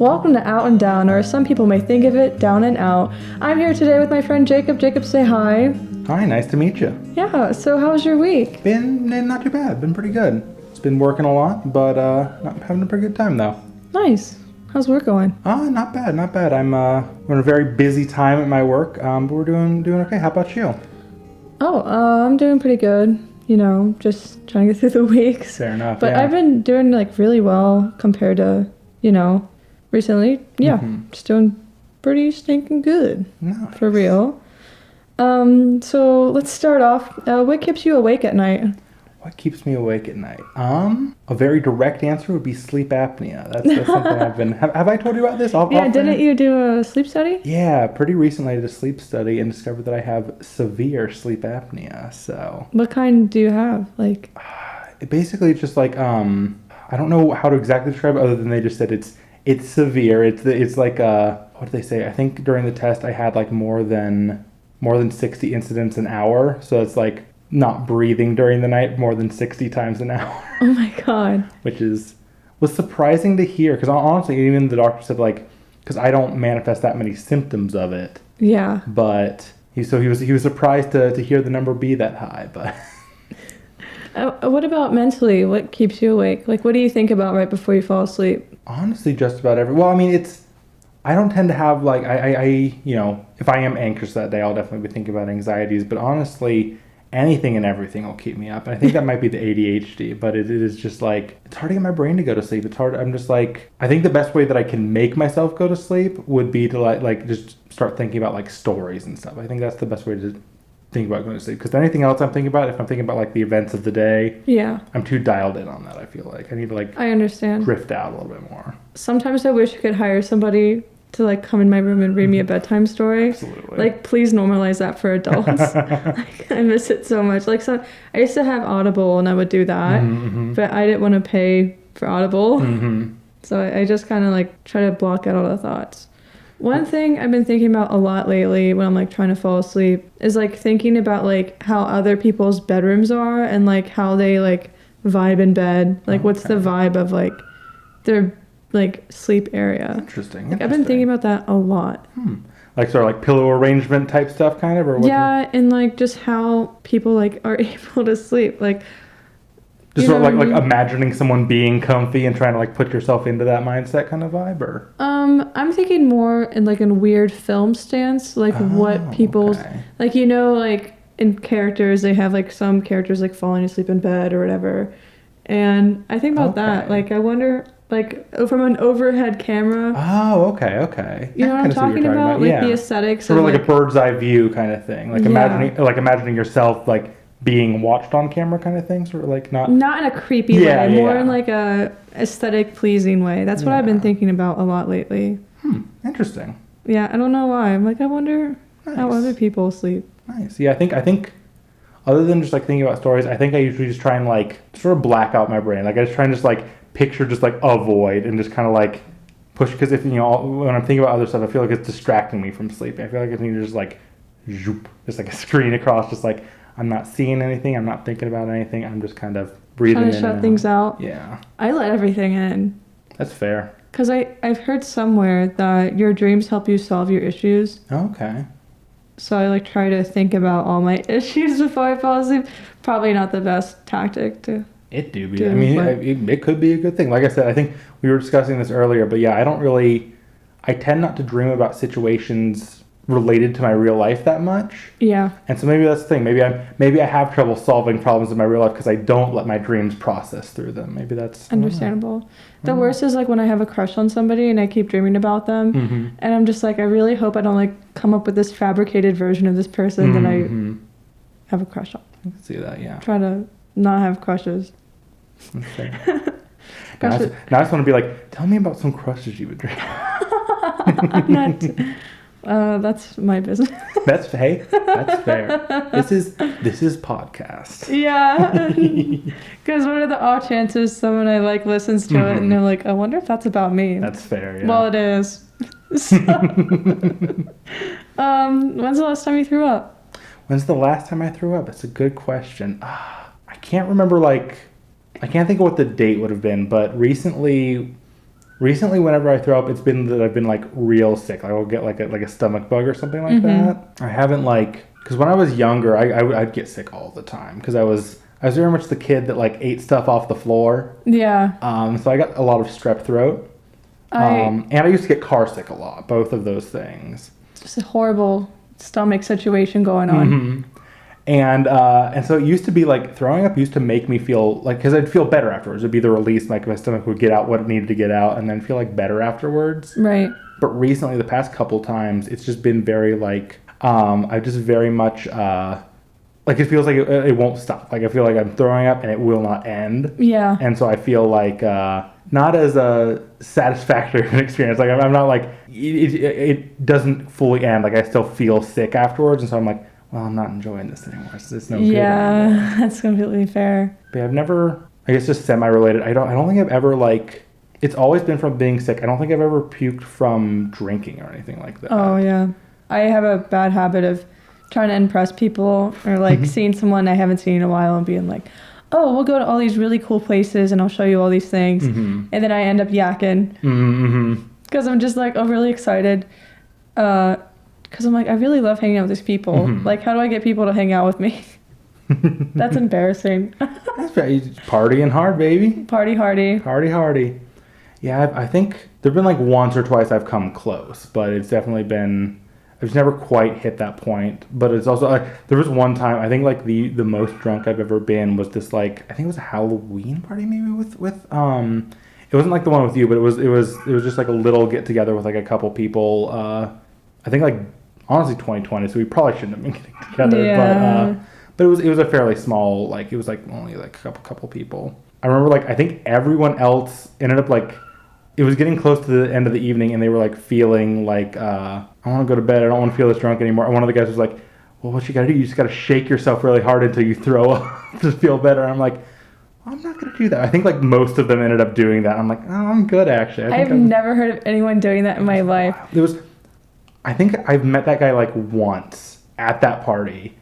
Welcome to Out and Down, or as some people may think of it, Down and Out. I'm here today with my friend Jacob. Jacob, say hi. Hi, nice to meet you. Yeah, so how was your week? Been not too bad. Been pretty good. It's been working a lot, but having a pretty good time though. Nice. How's work going? Not bad, not bad. I'm in a very busy time at my work, but we're doing okay. How about you? I'm doing pretty good. You know, just trying to get through the weeks. Fair enough. But yeah. I've been doing like really well compared to, recently. Yeah, just doing pretty stinking good. Nice. For real. So let's start off. What keeps you awake at night? What keeps me awake at night? A very direct answer would be sleep apnea. That's something I've been... Have I told you about this? Didn't you do a sleep study? Yeah, pretty recently I did a sleep study and discovered that I have severe sleep apnea, so... What kind do you have? Like... Basically, it's just like, I don't know how to exactly describe it other than they just said it's severe. It's like, what did they say? I think during the test I had like more than 60 incidents an hour, so it's like... not breathing during the night more than 60 times an hour. Oh my god. Which was surprising to hear, because honestly, even the doctor said, like, because I don't manifest that many symptoms of it. Yeah. But he was surprised to hear the number be that high. But what about mentally? What keeps you awake? Like, what do you think about right before you fall asleep? honestly, just about well, I mean, I don't tend to have like if I am anxious that day, I'll definitely be thinking about anxieties. But honestly, anything and everything will keep me up. And I think that might be the ADHD, but it is just like, it's hard to get my brain to go to sleep. It's hard. I'm just like, I think the best way that I can make myself go to sleep would be to like just start thinking about like stories and stuff. I think that's the best way to think about going to sleep. Because anything else I'm thinking about, if I'm thinking about like the events of the day, yeah, I'm too dialed in on that. I feel like I need to like, I understand, drift out a little bit more. Sometimes I wish I could hire somebody to like come in my room and read me a bedtime story. Absolutely. Like, please normalize that for adults. Like, I miss it so much. Like, I used to have Audible and I would do that, but I didn't want to pay for Audible. So I just kind of like try to block out all the thoughts. One thing I've been thinking about a lot lately when I'm like trying to fall asleep is like thinking about like how other people's bedrooms are and like how they like vibe in bed. Like, what's the vibe of like their like sleep area. Interesting. I've been thinking about that a lot. Like sort of like pillow arrangement type stuff kind of, or what? Yeah, and like just how people like are able to sleep. Like just sort of like imagining someone being comfy and trying to like put yourself into that mindset kind of vibe, or I'm thinking more in like a weird film stance, like what people's like like in characters they have like some characters like falling asleep in bed or whatever. And I think about that. Like I wonder like from an overhead camera. Oh, okay. You know what I'm talking about? Like the aesthetics sort of like a bird's eye view kind of thing. Like imagining yourself like being watched on camera kind of thing, sort of like not in a creepy way, more in like a aesthetic pleasing way. That's what I've been thinking about a lot lately. Interesting. Yeah, I don't know why. I'm like, I wonder how other people sleep. Nice. Yeah, I think other than just like thinking about stories, I think I usually just try and like sort of black out my brain. Like I just try and just like picture just like a void and just kind of like push, because if when I'm thinking about other stuff, I feel like it's distracting me from sleeping. I feel like I need to just like zoop, just like a screen across, just like I'm not seeing anything, I'm not thinking about anything, I'm just kind of breathing trying to shut things out. Yeah, I let everything in. That's fair. Because I've heard somewhere that your dreams help you solve your issues. Okay. So I like try to think about all my issues before I fall asleep. Probably not the best tactic to. It do be. I mean, it could be a good thing. Like I said, I think we were discussing this earlier, but yeah, I tend not to dream about situations related to my real life that much. Yeah. And so maybe that's the thing. Maybe I have trouble solving problems in my real life because I don't let my dreams process through them. Maybe that's understandable. The worst is like when I have a crush on somebody and I keep dreaming about them, and I'm just like, I really hope I don't like come up with this fabricated version of this person that I have a crush on. I can see that. Yeah. Try to not have crushes. Okay. Now I just want to be like, tell me about some crushes you would dream. I'm not. That's my business. That's fair. This is podcast. Yeah. Because what are the odd chances someone I like listens to it and they're like, I wonder if that's about me. That's fair. Yeah. Well, it is. So, when's the last time you threw up? When's the last time I threw up? That's a good question. I can't remember I can't think of what the date would have been, but recently Recently, whenever I throw up, it's been that I've been like real sick. Like I'll get like a stomach bug or something like that. I haven't because when I was younger, I'd get sick all the time because I was very much the kid that like ate stuff off the floor. Yeah. So I got a lot of strep throat. And I used to get car sick a lot. Both of those things. Just a horrible stomach situation going on. And so it used to be like throwing up used to make me feel like, because I'd feel better afterwards. It'd be the release, like my stomach would get out what it needed to get out and then feel like better afterwards. Right. But recently, the past couple times, it's just been very like, I just very much, like it feels like it won't stop. Like I feel like I'm throwing up and it will not end. Yeah. And so I feel like not as a satisfactory of an experience. Like I'm not like, it doesn't fully end. Like I still feel sick afterwards. And so I'm like, well, I'm not enjoying this anymore. It's no good anymore. That's completely fair. But I've never, I guess just semi-related. I don't think I've ever like, it's always been from being sick. I don't think I've ever puked from drinking or anything like that. Oh, yeah. I have a bad habit of trying to impress people or like seeing someone I haven't seen in a while and being like, oh, we'll go to all these really cool places and I'll show you all these things. And then I end up yakking because I'm just like overly excited. Because I'm like, I really love hanging out with these people. Like, how do I get people to hang out with me? That's embarrassing. That's very partying hard, baby. Party hardy. Party hardy. Yeah, I think there've been like once or twice I've come close, but it's definitely been, I've just never quite hit that point. But it's also like, there was one time, I think like the most drunk I've ever been was this like, I think it was a Halloween party maybe with it wasn't like the one with you, but it was just like a little get together with like a couple people. I think like honestly 2020, so we probably shouldn't have been getting together. Yeah. But it was a fairly small, like it was like only like a couple people. I remember like I think everyone else ended up like, it was getting close to the end of the evening and they were like feeling like I want to go to bed, I don't want to feel this drunk anymore. And one of the guys was like, well, what you gotta do, you just gotta shake yourself really hard until you throw up to feel better. And I'm like, I'm not gonna do that. I think like most of them ended up doing that. I'm like, oh, I'm good actually. I've never heard of anyone doing that in my life. I think I've met that guy like once at that party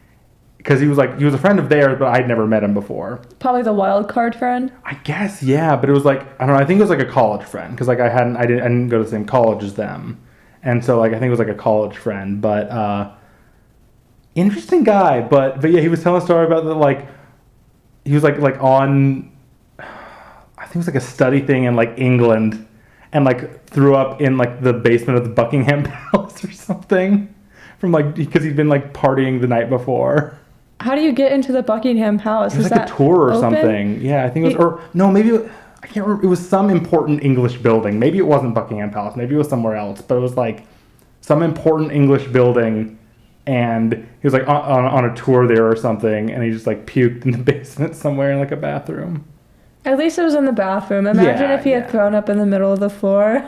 because he was a friend of theirs, but I'd never met him before. Probably the wild card friend. I guess, yeah, but it was like, I don't know, I think it was like a college friend because like I didn't go to the same college as them, and so like I think it was like a college friend, but interesting guy, but yeah, he was telling a story about that like he was like on, I think it was like a study thing in like England. And like threw up in like the basement of the Buckingham Palace or something, from like because he'd been like partying the night before. How do you get into the Buckingham Palace? It was like a tour or open? something. Yeah, I think it was, or no, maybe I can't remember. It was some important English building. Maybe it wasn't Buckingham Palace. Maybe it was somewhere else. But it was like some important English building, and he was like on a tour there or something, and he just like puked in the basement somewhere in like a bathroom. At least it was in the bathroom. Imagine if he had thrown up in the middle of the floor.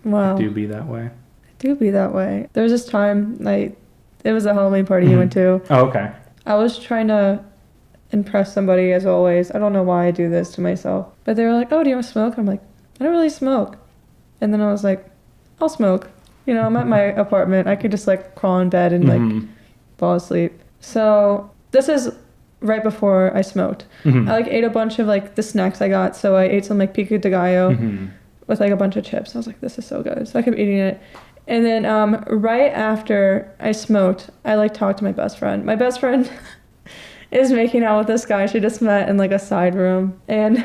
Wow. I do be that way. There was this time, it was a Halloween party you went to. Oh, okay. I was trying to impress somebody, as always. I don't know why I do this to myself. But they were like, oh, do you want to smoke? I'm like, I don't really smoke. And then I was like, I'll smoke. You know, I'm at my apartment. I could just, like, crawl in bed and, like, fall asleep. So this is right before I smoked. I like ate a bunch of like the snacks I got. So I ate some like pico de gallo with like a bunch of chips. I was like, this is so good. So I kept eating it. And then right after I smoked, I like talked to my best friend. My best friend is making out with this guy she just met in like a side room. And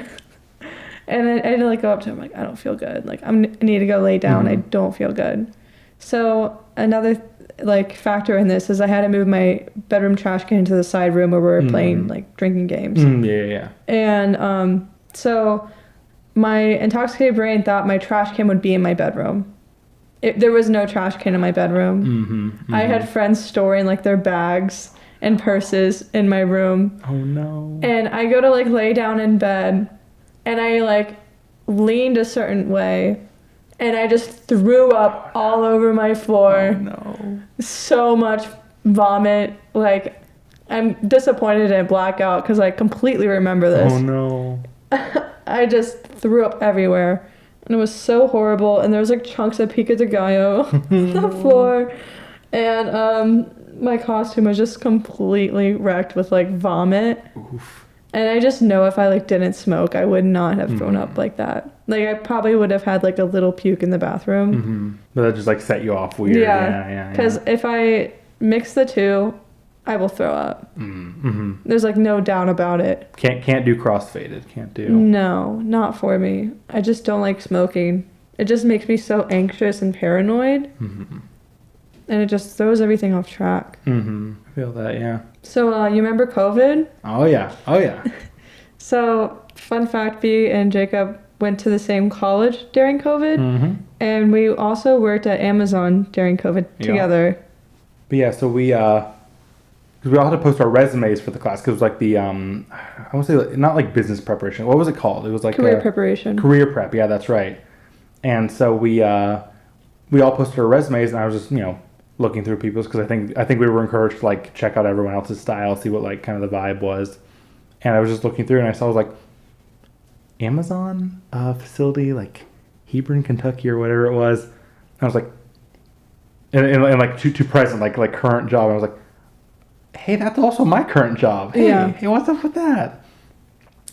I had to like go up to him like, I don't feel good. Like I need to go lay down. I don't feel good. So another like factor in this is I had to move my bedroom trash can into the side room where we were playing like drinking games. Yeah. And so my intoxicated brain thought my trash can would be in my bedroom. There was no trash can in my bedroom. I had friends storing like their bags and purses in my room. Oh no. And I go to like lay down in bed and I like leaned a certain way. And I just threw up all over my floor. Oh, no. So much vomit. Like, I'm disappointed in blackout because I completely remember this. Oh, no. I just threw up everywhere. And it was so horrible. And there was, like, chunks of pico de gallo on the floor. And my costume was just completely wrecked with, like, vomit. Oof. And I just know if I like didn't smoke, I would not have thrown up like that. Like I probably would have had like a little puke in the bathroom. But that just like set you off weird. Yeah. Because if I mix the two, I will throw up. There's like no doubt about it. Can't do crossfaded. Can't do. No, not for me. I just don't like smoking. It just makes me so anxious and paranoid. And it just throws everything off track. I feel that, yeah. So you remember COVID? Oh yeah. So fun fact, B and Jacob went to the same college during COVID. And we also worked at Amazon during COVID together. But yeah, so we all had to post our resumes for the class because it was like the I want to say not like business preparation. What was it called? It was like career preparation. Career prep. Yeah, that's right. And so we all posted our resumes, and I was just looking through people's because I think we were encouraged to like check out everyone else's style, see what like kind of the vibe was. And I was just looking through, and I saw, I was like, Amazon facility, like Hebron, Kentucky, or whatever it was. And I was like, and like to present, like current job. And I was like, hey, that's also my current job. Hey, what's up with that?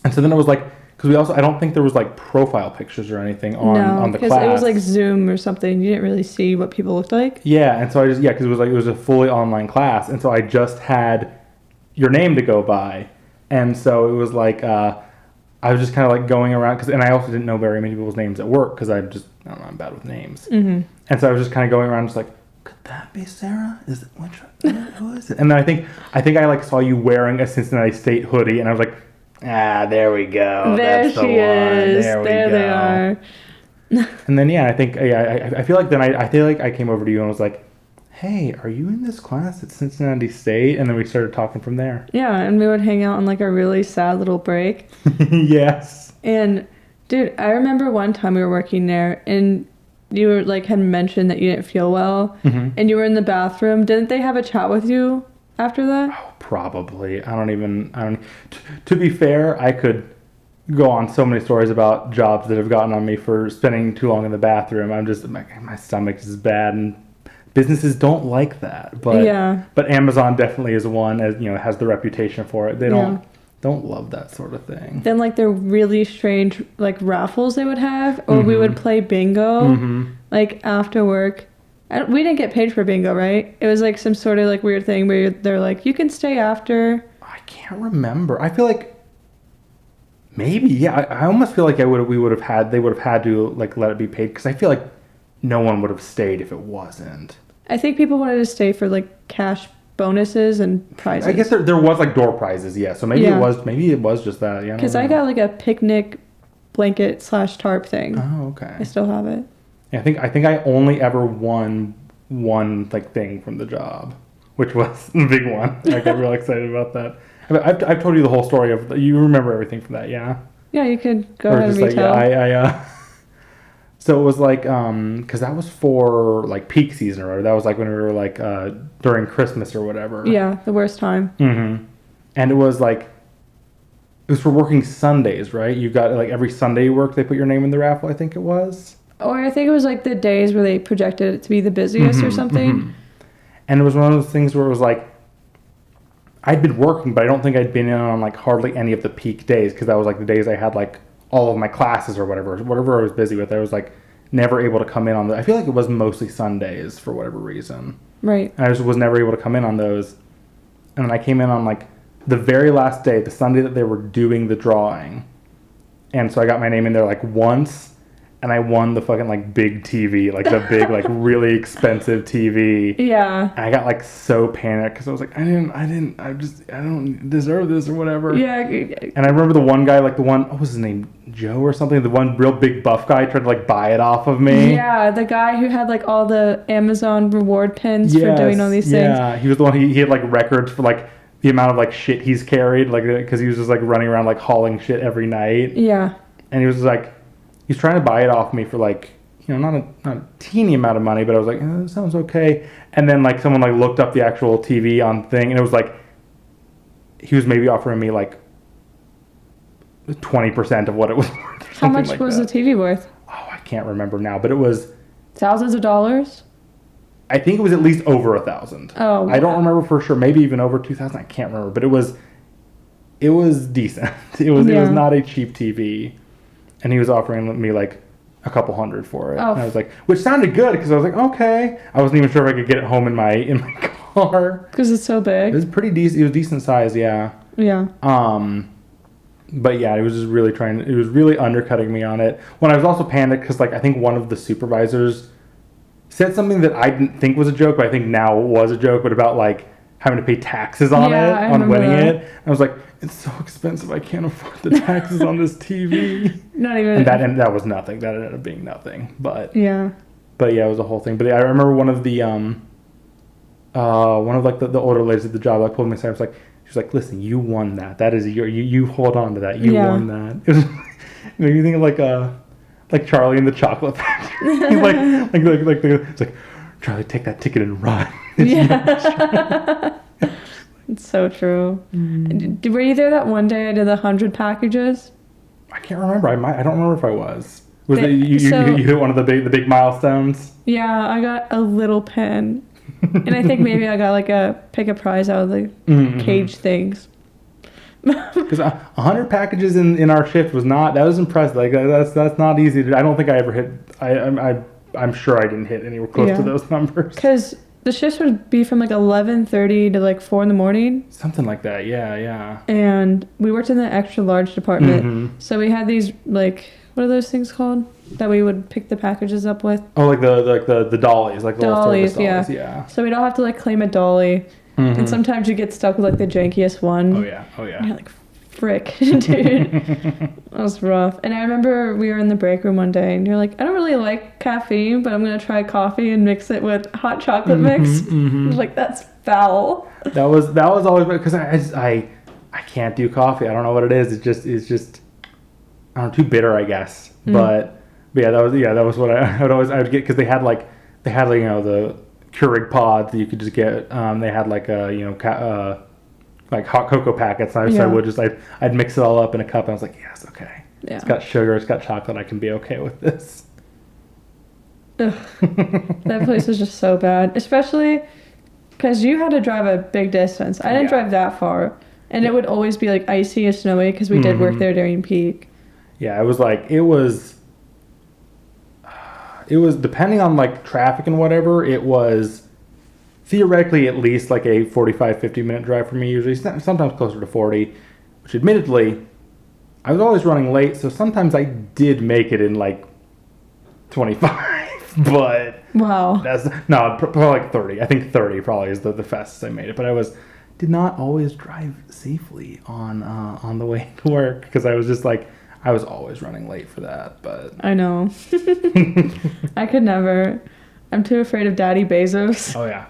And so then it was like, because I don't think there was like profile pictures or anything on the class. Because it was like Zoom or something. You didn't really see what people looked like. Yeah, and so because it was a fully online class, and so I just had your name to go by, and so it was like I was just kind of like going around and I also didn't know very many people's names at work because I don't know, I'm bad with names, and so I was just kind of going around just like, could that be Sarah? Is it who is it? And then I think I like saw you wearing a Cincinnati State hoodie, and I was like, there we go. There That's the she one. is. There they are. And then I feel like then I feel like I came over to you and was like, hey, are you in this class at Cincinnati State? And then we started talking from there. Yeah, and we would hang out on like a really sad little break. Yes. And dude, I remember one time we were working there and you were like had mentioned that you didn't feel well and you were in the bathroom. Didn't they have a chat with you after that? Oh, probably. I don't to be fair, I could go on so many stories about jobs that have gotten on me for spending too long in the bathroom. I'm just my stomach is bad and businesses don't like that. But Amazon definitely is one, as has the reputation for it. They don't love that sort of thing. Then like the really strange like raffles they would have, or we would play bingo like after work. We didn't get paid for bingo, right? It was like some sort of like weird thing where they're like, you can stay after. I can't remember. I feel like maybe, yeah. I almost feel like they would have had to like let it be paid because I feel like no one would have stayed if it wasn't. I think people wanted to stay for like cash bonuses and prizes. I guess there was like door prizes, yeah. So maybe it was just that, yeah. Because I got like a picnic blanket / tarp thing. Oh, okay. I still have it. Yeah, I think I only ever won one like thing from the job, which was the big one. I got real excited about that. I've told you the whole story of you remember everything from that, yeah? Yeah, you could go ahead and retell. I so it was like because that was for like peak season or whatever. That was like when we were like during Christmas or whatever. Yeah, the worst time. And it was like it was for working Sundays, right? You got like every Sunday you work, they put your name in the raffle. I think it was. Or I think it was like the days where they projected it to be the busiest or something. And it was one of those things where it was like, I'd been working, but I don't think I'd been in on like hardly any of the peak days because that was like the days I had like all of my classes or whatever I was busy with. I was like never able to come in on I feel like it was mostly Sundays for whatever reason. Right. And I just was never able to come in on those. And then I came in on like the very last day, the Sunday that they were doing the drawing. And so I got my name in there like once. And I won the fucking like big TV, like the big like really expensive TV. Yeah. And I got like so panicked because I was like, I don't deserve this or whatever. Yeah. And I remember the one guy, like what was his name, Joe or something? The one real big buff guy tried to like buy it off of me. Yeah, the guy who had like all the Amazon reward pins for doing all these things. Yeah, he was the one. He had like records for like the amount of like shit he's carried, like because he was just like running around like hauling shit every night. Yeah. And he was just like. He's trying to buy it off me for like, not a teeny amount of money, but I was like, that sounds okay. And then like someone like looked up the actual TV on thing, and it was like he was maybe offering me like 20% of what it was worth. How much was the TV worth? Oh, I can't remember now, but it was thousands of dollars. I think it was at least over 1,000. Oh, wow. I don't remember for sure. Maybe even over 2,000. I can't remember, but it was it was decent. It was not a cheap TV, and he was offering me like a couple $100 for it. Oh. And I was like, which sounded good because I was like, okay. I wasn't even sure if I could get it home in my car because it's so big. It was pretty decent. It was decent size, yeah. Yeah. But yeah, it was just really it was really undercutting me on it. When I was also panicked because like I think one of the supervisors said something that I didn't think was a joke, but I think now was a joke, but about like having to pay taxes on on winning it. I was like, it's so expensive, I can't afford the taxes on this TV. Not even. And that was nothing. That ended up being nothing. But yeah. But yeah, it was a whole thing. But I remember one of the like the older ladies at the job like pulled me aside. I was like, she was like, listen, you won that. That is you hold on to that. You won that. It was it made me think of like Charlie and the Chocolate Factory. It's like, Charlie, take that ticket and run. Yeah. It's so true. Were you there that one day I did the 100 packages? I can't remember. I don't remember if I was. You hit one of the big milestones? Yeah, I got a little pen. And I think maybe I got like pick a prize out of the cage things. Because 100 packages in our shift that was impressive. Like that's not easy. I don't think I ever hit. I'm sure I didn't hit anywhere close to those numbers. Because the shifts would be from like 11:30 to like 4 a.m. Something like that. Yeah. And we worked in the extra large department, so we had these like, what are those things called that we would pick the packages up with? Oh, like the dollies, like the dollies, little service dollies. Yeah. So we'd all have to like claim a dolly, and sometimes you get stuck with like the jankiest one. Oh yeah. And you're like, frick, dude. That was rough. And I remember we were in the break room one day and you're like, I don't really like caffeine, but I'm going to try coffee and mix it with hot chocolate mix. I was like, that's foul. That was always, because I can't do coffee. I don't know what it is. It's just I don't know, too bitter, I guess. But yeah, that was what I would get, because they had like the Keurig pods that you could just get. They had like like hot cocoa packets. So I would I'd mix it all up in a cup, and I was like, yes, okay. Yeah. It's got sugar, it's got chocolate, I can be okay with this. Ugh. That place was just so bad. Especially because you had to drive a big distance. I didn't drive that far. And it would always be like icy or snowy because we did work there during peak. Yeah, it was depending on like traffic and whatever, it was theoretically at least like a 45-50 minute drive for me, usually sometimes closer to 40, which admittedly I was always running late, so sometimes I did make it in like 25, but wow, that's probably like 30. I think 30 probably is the fastest I made it, but did not always drive safely on the way to work, because I was just like, I was always running late for that. But I know. I could never. I'm too afraid of Daddy Bezos. Oh yeah.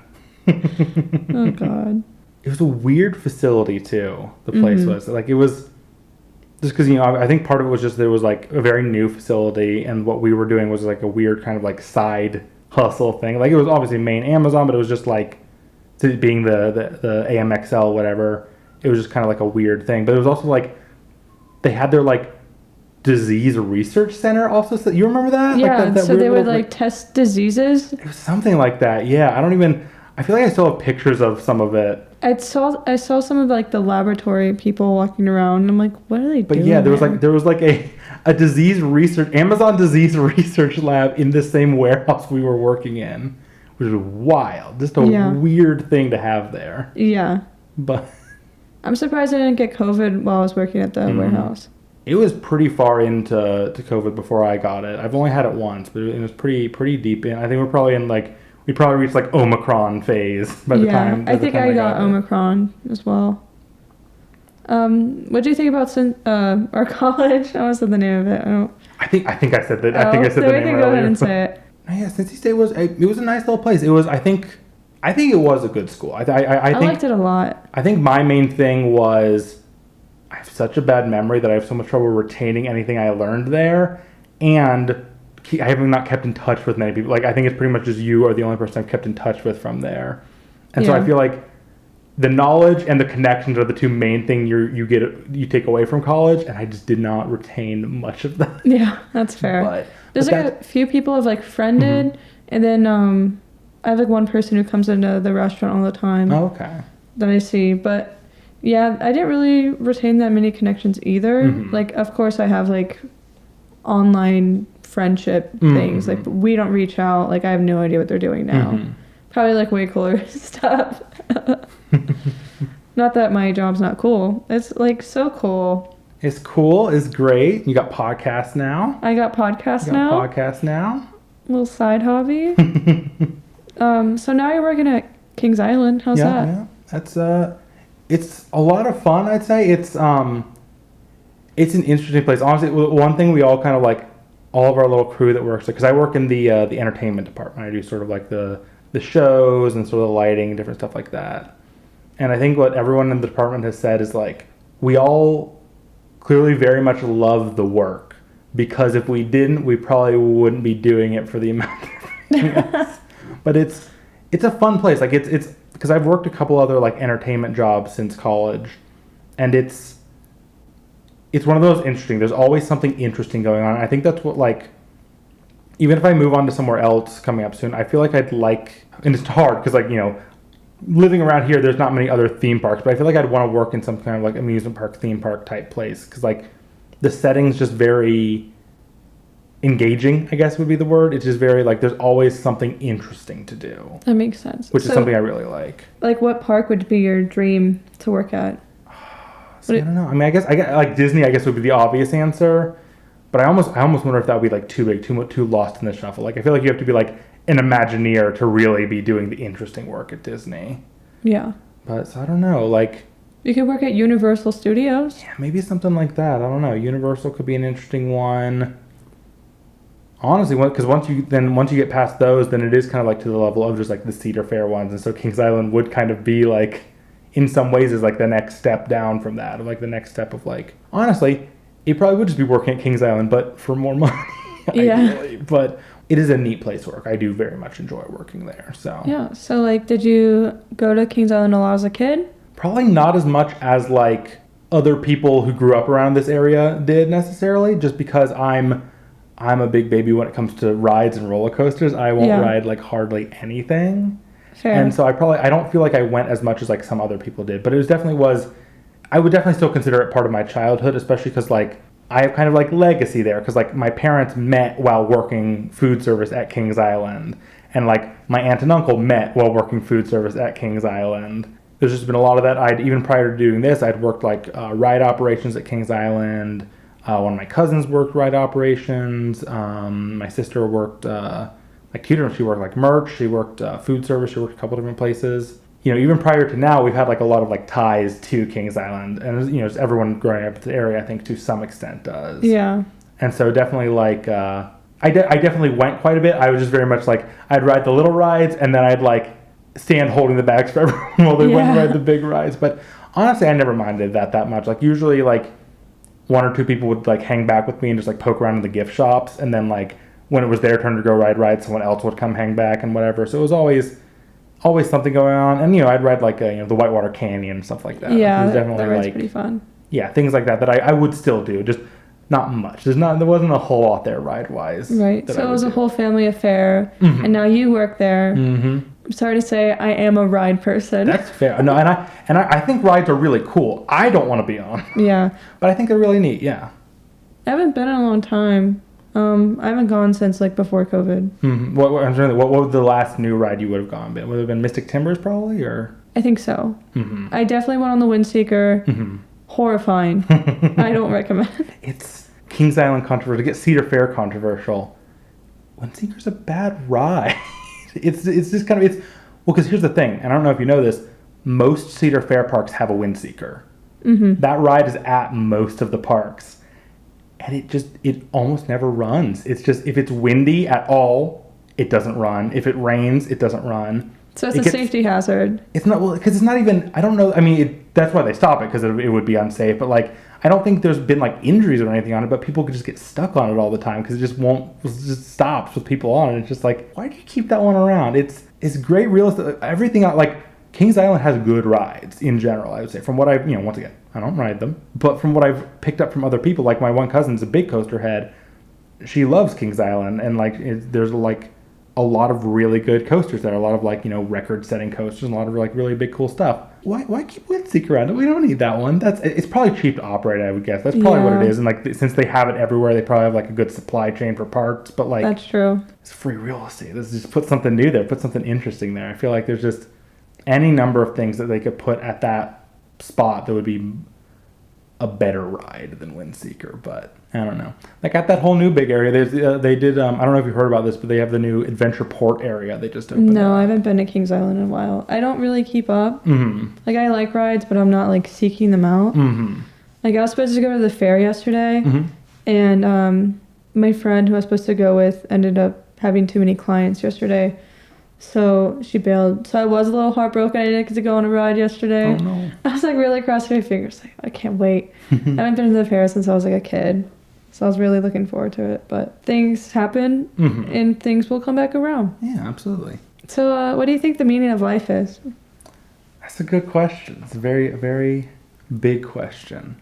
Oh god. It was a weird facility too. The place was like, it was just because, I think part of it was just there was like a very new facility, and what we were doing was like a weird kind of like side hustle thing. Like, it was obviously main Amazon, but it was just like, being the AMXL whatever, it was just kind of like a weird thing. But it was also like they had their like disease research center also. So you remember that? Yeah, like that so they would like test diseases. It was something like that. Yeah, I feel like I still have pictures of some of it. I saw some of like the laboratory people walking around, and I'm like, what are they doing? But yeah, there was like a disease research, Amazon disease research lab in the same warehouse we were working in, which was wild. Just a weird thing to have there. Yeah. But I'm surprised I didn't get COVID while I was working at the warehouse. It was pretty far into COVID before I got it. I've only had it once, but it was pretty deep in. I think we're probably in like, we probably reached like Omicron phase by the time. I think I got Omicron as well. What do you think about our college? I almost said the name of it. I think I said that. I think I said the name earlier. We can go ahead and say it. Yeah, Cincy State was a nice little place. It was, I think it was a good school. I liked it a lot. I think my main thing was, I have such a bad memory that I have so much trouble retaining anything I learned there, and I have not kept in touch with many people. Like, I think it's pretty much just you are the only person I've kept in touch with from there. And so I feel like the knowledge and the connections are the two main things you take away from college, and I just did not retain much of that. Yeah, that's fair. There's a few people I've like friended, and then I have like one person who comes into the restaurant all the time. Oh, okay. That I see, but Yeah, I didn't really retain that many connections either. Mm-hmm. Like, of course, I have like online friendship things. Like, we don't reach out. Like, I have no idea what they're doing now. Probably like way cooler stuff. Not that my job's not cool. It's like so cool. It's cool. It's great. You got podcasts now. I got podcasts now. Podcasts now. Little side hobby. So now you're working at Kings Island. How's that? Yeah. That's it's a lot of fun. I'd say it's an interesting place. Honestly, one thing we all kind of like, all of our little crew that works there, because I work in the entertainment department. I do sort of like the shows and sort of the lighting, different stuff like that. And I think what everyone in the department has said is like, we all clearly very much love the work, because if we didn't, we probably wouldn't be doing it for the amount of yes. But it's a fun place. Like it's because I've worked a couple other like entertainment jobs since college, and it's one of those interesting. There's always something interesting going on. I think that's what, like, even if I move on to somewhere else coming up soon, I feel like I'd like, and it's hard because, like, you know, living around here, there's not many other theme parks, but I feel like I'd want to work in some kind of like amusement park, theme park type place, because like the setting's just very engaging, I guess would be the word. It's just very like, there's always something interesting to do. That makes sense. Which is something I really like. Like, what park would be your dream to work at? So I don't know. I mean, I guess like Disney, I guess would be the obvious answer, but I almost wonder if that would be like too big, too lost in the shuffle. Like, I feel like you have to be like an Imagineer to really be doing the interesting work at Disney. Yeah. But so I don't know. Like, you could work at Universal Studios. Yeah, maybe something like that. I don't know. Universal could be an interesting one. Honestly, because once you get past those, then it is kind of like to the level of just like the Cedar Fair ones, and so Kings Island would kind of be like, in some ways, is like the next step down from that, or like the next step of like, honestly, it probably would just be working at Kings Island, but for more money. Yeah. Ideally. But it is a neat place to work. I do very much enjoy working there. So yeah. So like, did you go to Kings Island a lot as a kid? Probably not as much as like other people who grew up around this area did necessarily, just because I'm a big baby when it comes to rides and roller coasters. I won't ride like hardly anything. Fair. And so I don't feel like I went as much as like some other people did, but I would definitely still consider it part of my childhood, especially because like I have kind of like legacy there, because like my parents met while working food service at Kings Island, and like my aunt and uncle met while working food service at Kings Island. There's just been a lot of that. Even prior to doing this, I'd worked like ride operations at Kings Island. One of my cousins worked ride operations. My sister worked like catering. She worked like merch. She worked food service. She worked a couple different places. You know, even prior to now, we've had like a lot of like ties to Kings Island, and you know, just everyone growing up in the area, I think to some extent does. Yeah. And so definitely like I definitely went quite a bit. I was just very much like, I'd ride the little rides, and then I'd like stand holding the bags for everyone while they went and ride the big rides. But honestly, I never minded that much. Like usually like one or two people would like hang back with me and just like poke around in the gift shops, and then like when it was their turn to go ride, someone else would come hang back and whatever. So it was always something going on. And you know, I'd ride like the Whitewater Canyon and stuff like that. Yeah, it was definitely that ride's like pretty fun. Yeah, things like that I would still do, just not much. There wasn't a whole lot there ride wise. Right. So it was a whole family affair, and now you work there. Mm-hmm. I'm sorry to say, I am a ride person. That's fair. No, and I think rides are really cool. I don't want to be on. Yeah. But I think they're really neat. Yeah. I haven't been in a long time. I haven't gone since like before COVID. Mm-hmm. What was the last new ride you would have gone? Would it have been Mystic Timbers probably, or? I think so. Mm-hmm. I definitely went on the Windseeker. Mm-hmm. Horrifying. I don't recommend. It's Kings Island controversial. To get Cedar Fair controversial. Windseeker's a bad ride. It's just kind of well, because here's the thing, and I don't know if you know this. Most Cedar Fair parks have a Windseeker. Mm-hmm. That ride is at most of the parks. And it almost never runs. It's just, if it's windy at all, it doesn't run. If it rains, it doesn't run. So it's a safety hazard. It's not, well, because it's not even, I don't know, I mean, that's why they stop it, because it would be unsafe. But like, I don't think there's been like injuries or anything on it, but people could just get stuck on it all the time, because it just stops with people on it. It's just like, why do you keep that one around? It's great real estate. Everything, like, Kings Island has good rides in general, I would say. From what I've, once again, I don't ride them, but from what I've picked up from other people, like my one cousin's a big coaster head. She loves Kings Island, and like there's like a lot of really good coasters there, a lot of like record-setting coasters, and a lot of like really big cool stuff. why keep Windseeker around? We don't need that one. It's probably cheap to operate, I would guess. That's probably what it is. And like since they have it everywhere, they probably have like a good supply chain for parts. But like that's true. It's free real estate. Let's just put something new there. Put something interesting there. I feel like there's just any number of things that they could put at that spot that would be a better ride than Windseeker, but I don't know. Like at that whole new big area, they did. I don't know if you heard about this, but they have the new Adventure Port area. They just opened. No, I haven't been to Kings Island in a while. I don't really keep up. Mm-hmm. Like I like rides, but I'm not like seeking them out. Mm-hmm. Like I was supposed to go to the fair yesterday, mm-hmm. and my friend who I was supposed to go with ended up having too many clients yesterday. So she bailed. So I was a little heartbroken I didn't get to go on a ride yesterday. Oh no. I was like really crossing my fingers. Like I can't wait. I haven't been to the fair since I was like a kid. So I was really looking forward to it. But things happen mm-hmm. and things will come back around. Yeah, absolutely. So what do you think the meaning of life is? That's a good question. It's a very big question.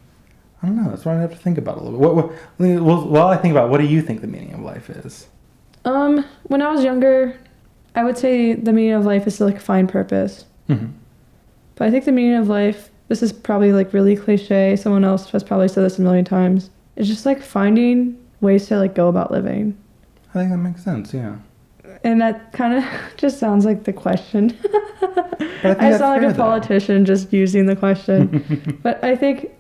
I don't know. That's what I have to think about a little bit. While I think about it, what do you think the meaning of life is? When I was younger, I would say the meaning of life is to like find purpose. Mm-hmm. But I think the meaning of life, this is probably like really cliche. Someone else has probably said this a million times. It's just like finding ways to like go about living. I think that makes sense, yeah. And that kind of just sounds like the question. I sound like a politician just using the question. But I think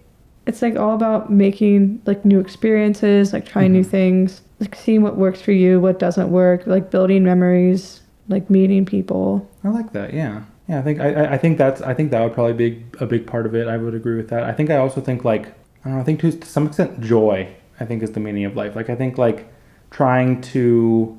it's like all about making like new experiences, like trying new things, like seeing what works for you, what doesn't work, like building memories, like meeting people. I like that, yeah. Yeah, I think that would probably be a big part of it. I would agree with that. I also think like, I don't know, I think to some extent joy, I think is the meaning of life. Like I think like trying to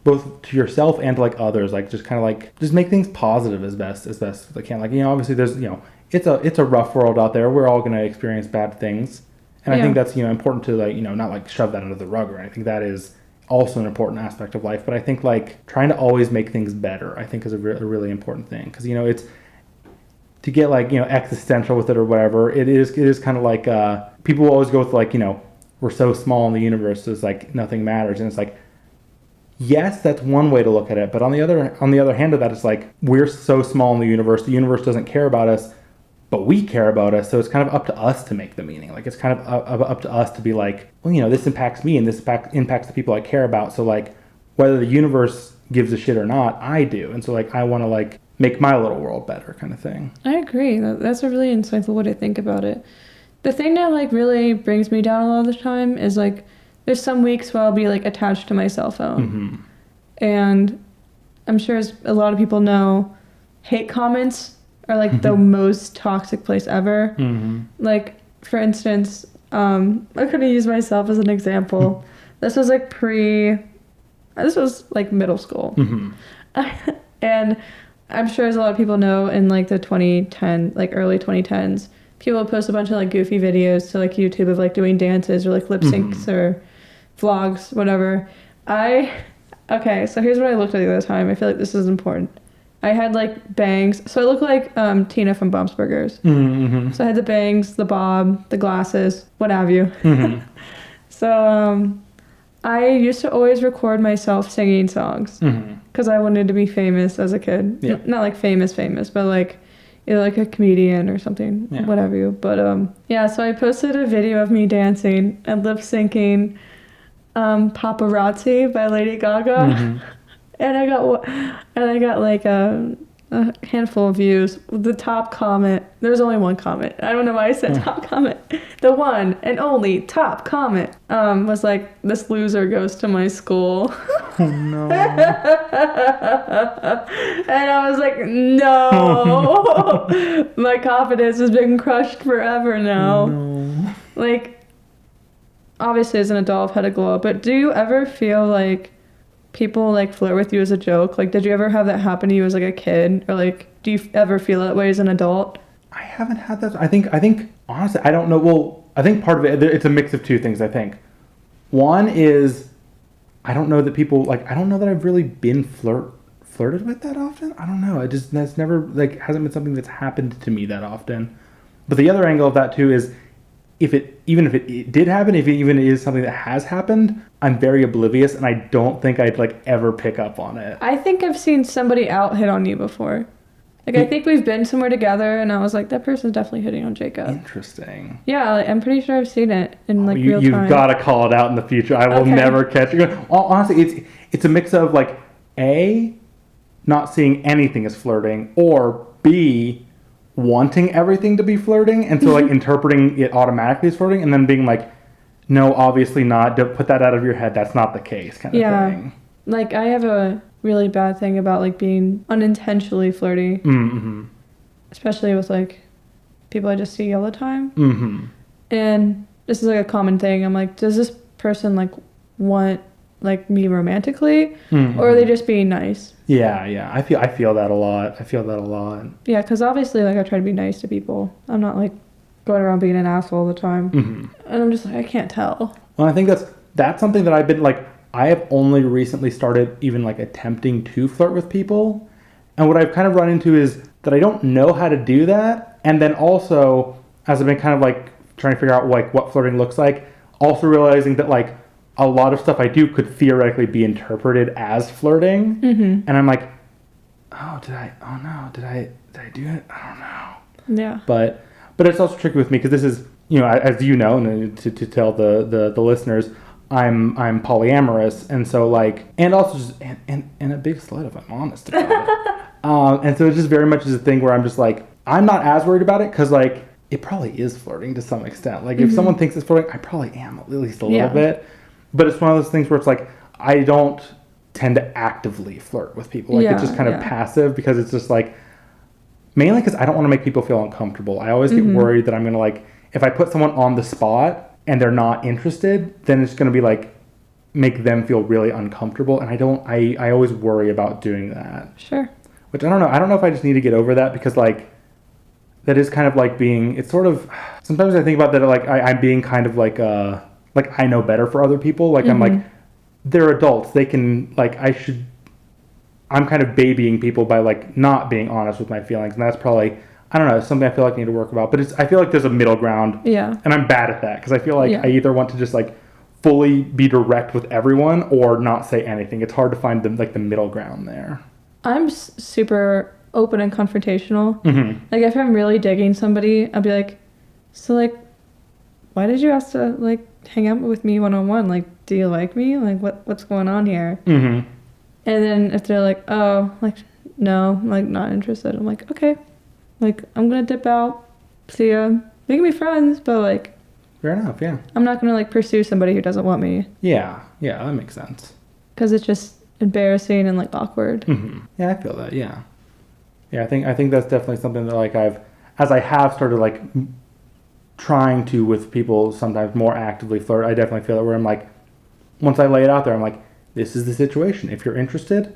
both to yourself and to like others, like just kind of like just make things positive as best as I can. Like, you know, obviously there's, you know, it's a rough world out there. We're all going to experience bad things. And I think that's, you know, important to like, you know, not like shove that under the rug, or I think that is also an important aspect of life. But I think like trying to always make things better, I think is a really important thing. Because, you know, it's to get like, you know, existential with it or whatever. It is kind of like people always go with like, you know, we're so small in the universe, so it's like nothing matters. And it's like, yes, that's one way to look at it. But on the other hand of that, it's like we're so small in the universe doesn't care about us, but we care about us. So it's kind of up to us to make the meaning. Like it's kind of up to us to be like, well, you know, this impacts me and this impacts the people I care about. So like whether the universe gives a shit or not, I do. And so like I want to like make my little world better kind of thing. I agree. That's a really insightful way to think about it. The thing that like really brings me down a lot of the time is like there's some weeks where I'll be like attached to my cell phone. Mm-hmm. And I'm sure as a lot of people know, hate comments are like the most toxic place ever. Mm-hmm. Like, for instance, I'm going to use myself as an example. This was like middle school. Mm-hmm. And I'm sure as a lot of people know, in like the 2010, like early 2010s, people would post a bunch of like goofy videos to like YouTube of like doing dances or like lip syncs or vlogs, whatever. Okay, so here's what I looked like at the time. I feel like this is important. I had like bangs. So I looked like Tina from Bob's Burgers. Mm-hmm. So I had the bangs, the bob, the glasses, what have you. Mm-hmm. So I used to always record myself singing songs because I wanted to be famous as a kid. Yeah. Not like famous, but like either like a comedian or something, whatever you. But so I posted a video of me dancing and lip syncing Paparazzi by Lady Gaga. And I got like a handful of views. The top comment, there was only one comment. I don't know why I said top comment. The one and only top comment was like, this loser goes to my school. Oh no. And I was like, no. My confidence has been crushed forever now. No. Like, obviously as an adult I've had a glow up, but do you ever feel like people like flirt with you as a joke? Like, did you ever have that happen to you as like a kid, or like do you ever feel that way as an adult? I haven't had that. I think honestly, I don't know. Well, I think part of it, it's a mix of two things. I think one is I don't know that I've really been flirted with that often. I don't know. That's never like hasn't been something that's happened to me that often. But the other angle of that too is even if it did happen, if it even is something that has happened, I'm very oblivious and I don't think I'd like ever pick up on it. I think I've seen somebody out hit on you before. Like, I think we've been somewhere together, and I was like, that person's definitely hitting on Jacob. Interesting. Yeah, like, I'm pretty sure I've seen it in, like, real time. You've got to call it out in the future. I will never catch it. Honestly, it's a mix of, like, A, not seeing anything as flirting, or B, wanting everything to be flirting, and so, like, interpreting it automatically as flirting, and then being like, no, obviously not. Don't put that out of your head. That's not the case, kind of thing. Like, I have a really bad thing about, like, being unintentionally flirty. Mm-hmm. Especially with, like, people I just see all the time. Mm-hmm. And this is, like, a common thing. I'm like, does this person, like, want, like, me romantically? Mm-hmm. Or are they just being nice? Yeah. I feel that a lot. Yeah, because obviously, like, I try to be nice to people. I'm not, like, going around being an asshole all the time. Mm-hmm. And I'm just like, I can't tell. Well, I think that's something that I've been, like, I have only recently started even, like, attempting to flirt with people. And what I've kind of run into is that I don't know how to do that. And then also, as I've been kind of, like, trying to figure out, like, what flirting looks like, also realizing that, like, a lot of stuff I do could theoretically be interpreted as flirting. Mm-hmm. And I'm like, did I do it? I don't know. Yeah. But it's also tricky with me because this is, you know, as you know, and to tell the listeners, I'm polyamorous, and so, like, and also just and a big slut, if I'm honest about it. And so it just very much is a thing where I'm just like, I'm not as worried about it because, like, it probably is flirting to some extent. Like, if someone thinks it's flirting, I probably am at least a little bit. But it's one of those things where it's like, I don't tend to actively flirt with people. Like, it's just kind of passive because it's just like, mainly because I don't want to make people feel uncomfortable. I always get worried that I'm going to, like, if I put someone on the spot and they're not interested, then it's going to be, like, make them feel really uncomfortable. And I always worry about doing that. Sure. Which I don't know. I don't know if I just need to get over that because, like, that is kind of like being, it's sort of, sometimes I think about that, like, I'm being kind of like I know better for other people. Like, I'm like, they're adults. They can, like, I'm kind of babying people by, like, not being honest with my feelings. And that's probably, I don't know, something I feel like I need to work about. But I feel like there's a middle ground. Yeah. And I'm bad at that because I feel like I either want to just, like, fully be direct with everyone or not say anything. It's hard to find the middle ground there. I'm super open and confrontational. Mm-hmm. Like, if I'm really digging somebody, I'll be like, so, like, why did you ask to, like, hang out with me one-on-one? Like, do you like me? Like, what's going on here? Mm-hmm. And then if they're like, oh, like, no, like, not interested, I'm like, okay, like, I'm gonna dip out, see ya. We can be friends, but, like, fair enough, yeah. I'm not gonna, like, pursue somebody who doesn't want me. Yeah, that makes sense. Because it's just embarrassing and, like, awkward. Mm-hmm. Yeah, I feel that, yeah. Yeah, I think that's definitely something that, like, as I have started, like, trying to with people sometimes more actively flirt, I definitely feel it where I'm like, once I lay it out there, I'm like, this is the situation. If you're interested,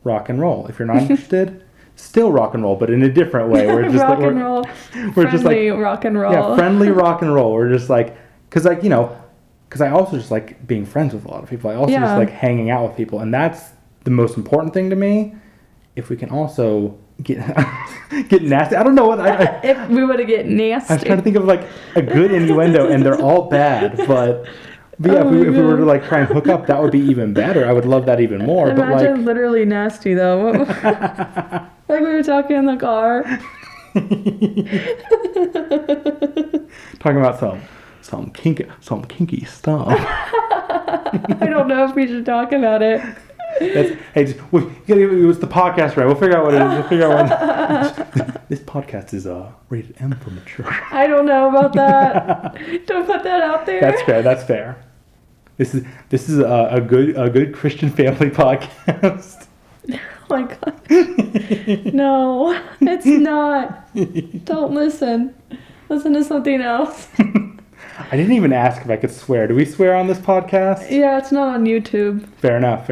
rock and roll. If you're not interested, still rock and roll, but in a different way. We're just rock and roll. We're just like rock and roll. Yeah, friendly rock and roll. We're just like, because, like, you know, because I also just like being friends with a lot of people. I also just like hanging out with people, and that's the most important thing to me. If we can also get nasty, I don't know what if we were to get nasty. I was trying to think of, like, a good innuendo, and they're all bad, but yeah, if we were to, like, try and hook up, that would be even better. I would love that even more. Imagine, but, like, literally nasty though. Like, we were talking in the car. Talking about some kinky stuff. I don't know if we should talk about it. It was the podcast, right? We'll figure out what it is. We'll figure out what this podcast is rated M for mature. I don't know about that. Don't put that out there. That's fair. This is a good Christian family podcast. Oh my God. No, it's not. Don't listen. Listen to something else. I didn't even ask if I could swear. Do we swear on this podcast? Yeah, it's not on YouTube. Fair enough.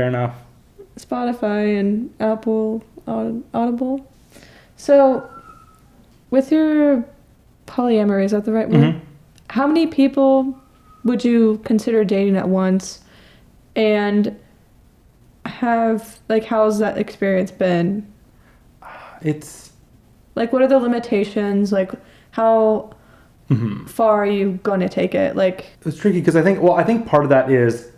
Spotify and Apple Audible. So, with your polyamory, is that the right word? Mm-hmm. How many people would you consider dating at once? And how's that experience been? It's like, what are the limitations? Like, how far are you going to take it? Like, it's tricky because I think part of that is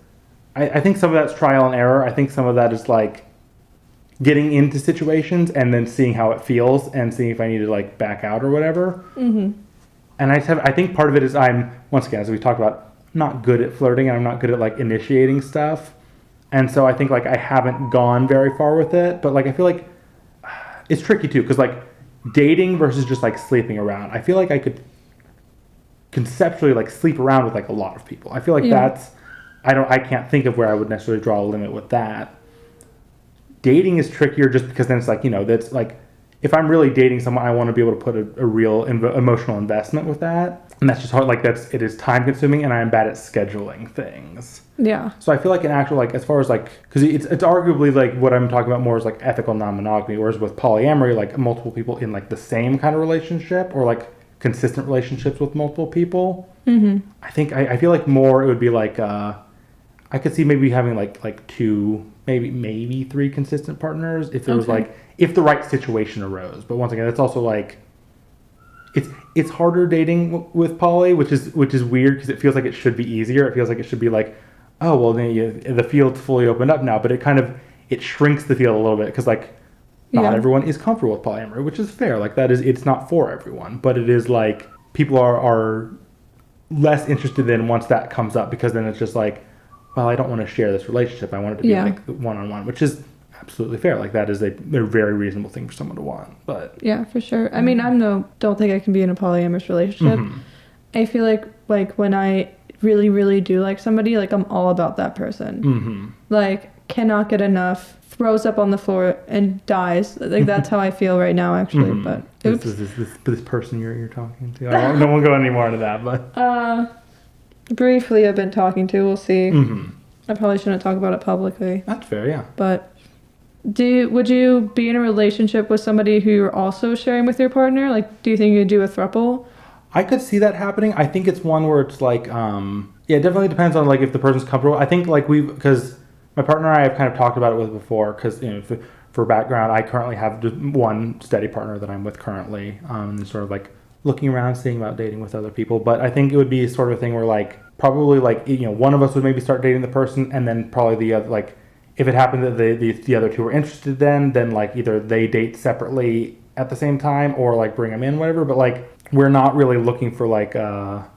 I think some of that's trial and error. I think some of that is, like, getting into situations and then seeing how it feels and seeing if I need to like back out or whatever. And I think part of it is I'm, once again, as we talked about, not good at flirting and I'm not good at like initiating stuff. And so I think like I haven't gone very far with it, but like I feel like it's tricky too, because like dating versus just like sleeping around, I feel like I could conceptually like sleep around with like a lot of people. I feel like that's, I can't think of where I would necessarily draw a limit with that. Dating is trickier just because then it's like, you know, that's like, if I'm really dating someone, I want to be able to put a real emotional investment with that. And that's just hard. Like it is time consuming and I'm bad at scheduling things. Yeah. So I feel like an actual, like, as far as like, because it's arguably like what I'm talking about more is like ethical non-monogamy, whereas with polyamory, like multiple people in like the same kind of relationship or like consistent relationships with multiple people. I think, I feel like more it would be like, I could see maybe having like two, maybe three consistent partners if it was like, if the right situation arose. But once again, it's also like, it's harder dating with poly, which is weird because it feels like it should be easier. It feels like it should be like, oh, well, then the field's fully opened up now. But it shrinks the field a little bit because like not everyone is comfortable with polyamory, which is fair. Like it's not for everyone, but it is like people are less interested in once that comes up because then it's just like, well, I don't want to share this relationship. I want it to be like one-on-one, which is absolutely fair. Like that is a very reasonable thing for someone to want. But yeah, for sure. I mean, don't think I can be in a polyamorous relationship. I feel like when I really do like somebody, like I'm all about that person. Like cannot get enough, throws up on the floor and dies. Like that's how I feel right now, actually. But this person you're talking to, I won't go any more into that. But briefly, I've been talking to. We'll see. I probably shouldn't talk about it publicly. That's fair, yeah. But would you be in a relationship with somebody who you're also sharing with your partner? Like, do you think you'd do a throuple? I could see that happening. I think it's one where it's like, it definitely depends on like if the person's comfortable. I think like because my partner and I have kind of talked about it with before. Because you know, for background, I currently have just one steady partner that I'm with currently, and sort of like looking around, seeing about dating with other people. But I think it would be sort of a thing where like probably like, you know, one of us would maybe start dating the person, and then probably the other, like if it happened that the other two were interested, then like either they date separately at the same time or like bring them in, whatever. But like we're not really looking for like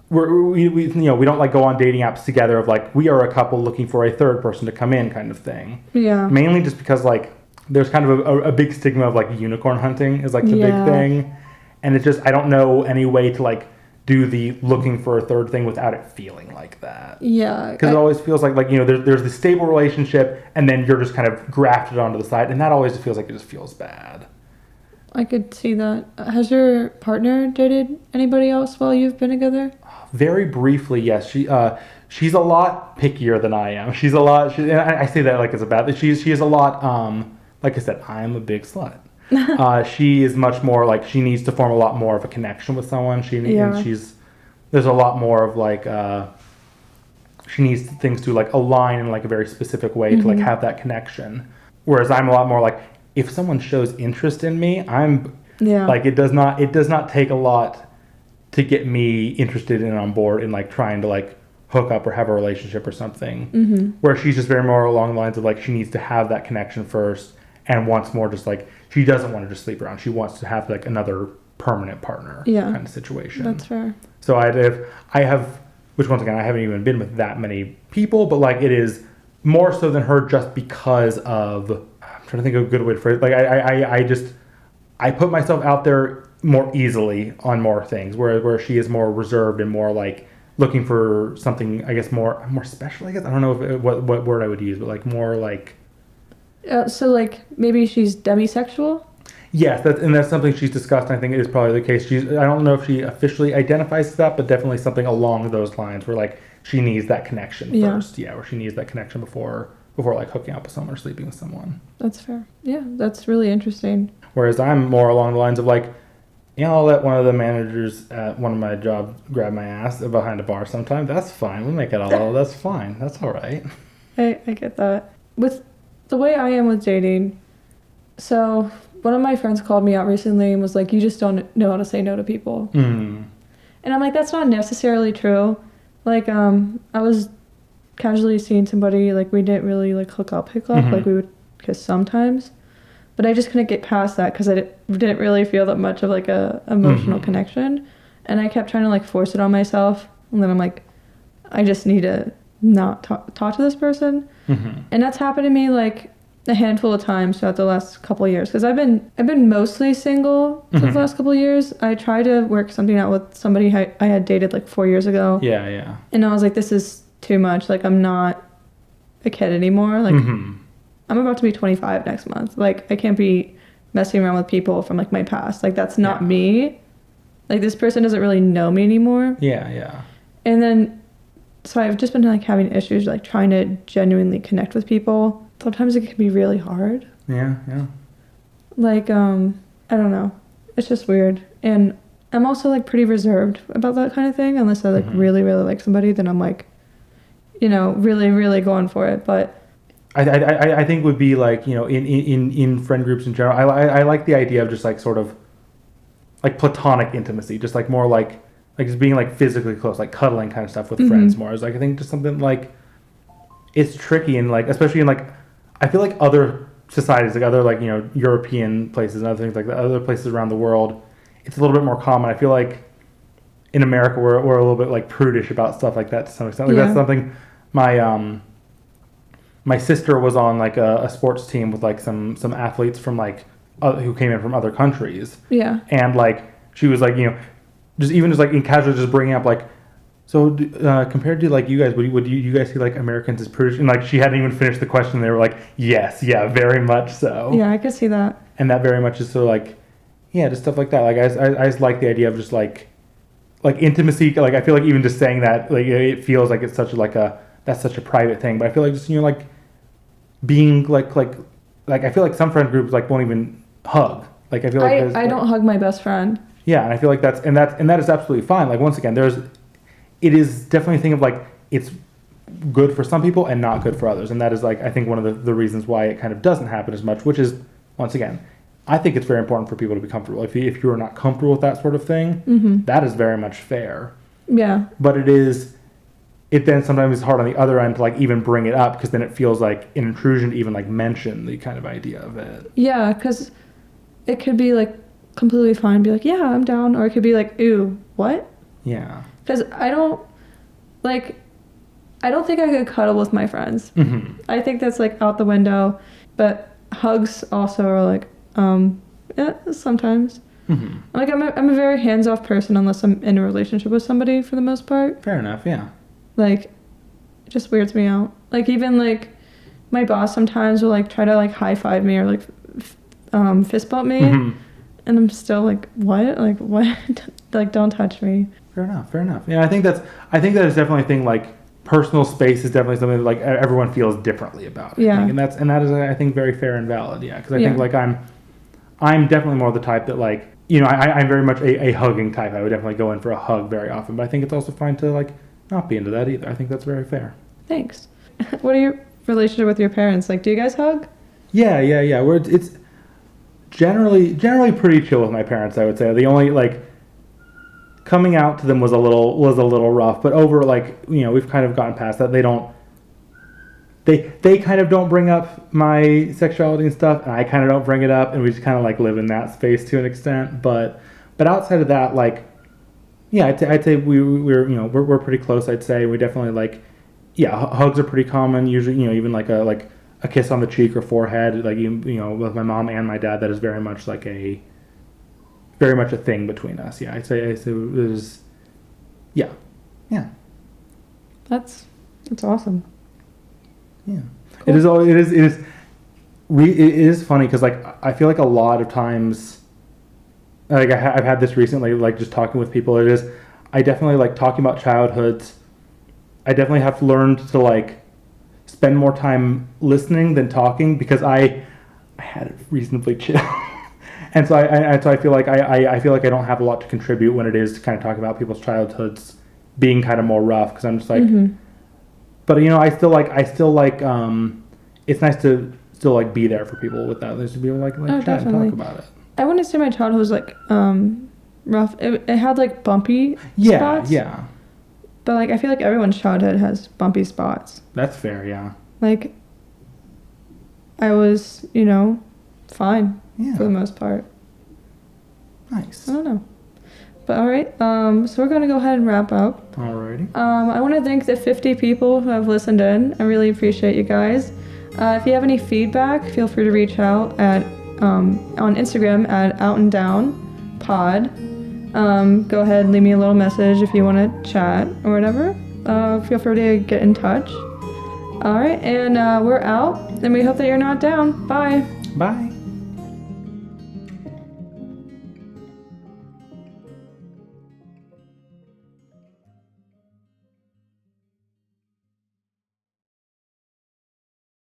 we you know, we don't like go on dating apps together of like we are a couple looking for a third person to come in kind of thing. Yeah. Mainly just because like there's kind of a big stigma of like unicorn hunting is like the big thing. And it's just, I don't know any way to like do the looking for a third thing without it feeling like that. Yeah. Because it always feels like you know, there's this stable relationship and then you're just kind of grafted onto the side. And that always feels like it just feels bad. I could see that. Has your partner dated anybody else while you've been together? Very briefly, yes. She's a lot pickier than I am. She's a lot, and I say that like it's a bad thing. She is a lot, like I said, I am a big slut. She is much more like she needs to form a lot more of a connection with someone. And there's a lot more of like she needs things to like align in like a very specific way to like have that connection. Whereas I'm a lot more like if someone shows interest in me, I'm like it does not take a lot to get me interested and on board in like trying to like hook up or have a relationship or something. Where she's just very more along the lines of like she needs to have that connection first and wants more just like she doesn't want to just sleep around. She wants to have like another permanent partner kind of situation. That's fair. So I have, which once again, I haven't even been with that many people, but like it is more so than her just because of, I'm trying to think of a good way to phrase it. Like I put myself out there more easily on more things, where she is more reserved and more like looking for something, I guess, more special, I guess. I don't know what word I would use, but like more like, so like maybe she's demisexual? Yes, that's something she's discussed, and I think it is probably the case. I don't know if she officially identifies as that, but definitely something along those lines where like she needs that connection first. Yeah, where she needs that connection before like hooking up with someone or sleeping with someone. That's fair. Yeah, that's really interesting. Whereas I'm more along the lines of like, you know, I'll let one of the managers at one of my jobs grab my ass behind a bar sometime. That's fine. We'll make it all. That's fine. That's all right. I get that. With the way I am with dating, so one of my friends called me out recently and was like, you just don't know how to say no to people. And I'm like, that's not necessarily true. Like, I was casually seeing somebody, like, we didn't really, like, hook up. Like, we would kiss sometimes. but I just couldn't get past that because didn't really feel that much of like a emotional connection, and I kept trying to like force it on myself, and then I'm like, I just need to not talk to this person, and that's happened to me like a handful of times throughout the last couple of years, because I've been mostly single for the last couple of years. I tried to work something out with somebody I had dated like 4 years ago. Yeah. And I was like, this is too much. Like, I'm not a kid anymore. Like, I'm about to be 25 next month. Like, I can't be messing around with people from like my past. Like, that's not me. Like, this person doesn't really know me anymore. Yeah. And then, so I've just been like having issues like trying to genuinely connect with people. Sometimes it can be really hard. Yeah. Like, I don't know. It's just weird. And I'm also like pretty reserved about that kind of thing. Unless I like really, really like somebody, then I'm like, you know, really, really going for it. But I think would be like, you know, in friend groups in general, I like the idea of just like sort of like platonic intimacy, just like more like just being like physically close, like cuddling kind of stuff with friends more. Is like, I think just something like, it's tricky, and like especially in like, I feel like other societies, like other like, you know, European places and other things like that, other places around the world, it's a little bit more common. I feel like in America we're a little bit like prudish about stuff like that to some extent. Like that's something my sister was on like a sports team with like some athletes from like who came in from other countries. Yeah. And like she was like, you know, just like in casual, just bringing up like, so compared to like you guys, would you guys see like Americans as prudish? And like she hadn't even finished the question. They were like, yes, yeah, very much so. Yeah, I could see that. And that very much is so like, yeah, just stuff like that. Like I just like the idea of just like intimacy. Like I feel like even just saying that, like it feels like it's such like that's such a private thing. But I feel like just, you know, like being like I feel like some friend groups like won't even hug. Like I feel like I don't hug my best friend. Yeah, and I feel like that is absolutely fine. Like once again, it is definitely a thing of like it's good for some people and not good for others, and that is like I think one of the reasons why it kind of doesn't happen as much. Which is once again, I think it's very important for people to be comfortable. If you are not comfortable with that sort of thing, that is very much fair. Yeah. But it then sometimes is hard on the other end to like even bring it up, because then it feels like an intrusion to even like mention the kind of idea of it. Yeah, because it could be like completely fine, be like, yeah, I'm down, or it could be like, ew, what? Yeah. Because I don't think I could cuddle with my friends. I think that's like out the window. But hugs also are like, yeah, sometimes. Like I'm a very hands-off person unless I'm in a relationship with somebody for the most part. Fair enough, yeah. Like, it just weirds me out. Like even like my boss sometimes will like try to like high five me or like fist bump me, and I'm still like, what? Like what? Like don't touch me. Fair enough. Yeah, I think that is definitely a thing. Like personal space is definitely something that like everyone feels differently about. Yeah, and that is I think very fair and valid. Yeah, because I think like I'm definitely more the type that like, you know, I'm very much a hugging type. I would definitely go in for a hug very often, but I think it's also fine to like not be into that either. I think that's very fair. Thanks. What are your relationship with your parents like? Do you guys hug? Yeah. It's generally pretty chill with my parents. I would say the only like coming out to them was a little rough, but over like, you know, we've kind of gotten past that. They kind of don't bring up my sexuality and stuff, and I kind of don't bring it up, and we just kind of like live in that space to an extent. But outside of that, like, yeah, I'd say we're you know we're pretty close. I'd say we definitely like, yeah, hugs are pretty common. Usually, you know, even like a kiss on the cheek or forehead, like you know, with my mom and my dad, that is very much a thing between us. Yeah, I'd say it is. Yeah. That's awesome. Yeah, cool. It is funny because like I feel like a lot of times, like I've had this recently, like just talking with people. I definitely like talking about childhoods. I definitely have learned to like spend more time listening than talking, because I had it reasonably chill. And so I feel like I feel like I don't have a lot to contribute when it is to kind of talk about people's childhoods being kind of more rough, because I'm just like, but you know, I still like it's nice to still like be there for people with that. There's to be like chat definitely. And talk about it. I wouldn't say my childhood was like rough. It had like bumpy spots. Yeah. But like I feel like everyone's childhood has bumpy spots. That's fair, yeah. Like I was, you know, fine Yeah. for the most part. Nice. I don't know. But all right, so we're going to go ahead and wrap up. Alrighty. I want to thank the 50 people who have listened in. I really appreciate you guys. If you have any feedback, feel free to reach out at on Instagram at outanddownpod. Go ahead and leave me a little message if you want to chat or whatever. Feel free to get in touch. All right, and we're out, and we hope that you're not down. Bye. Bye.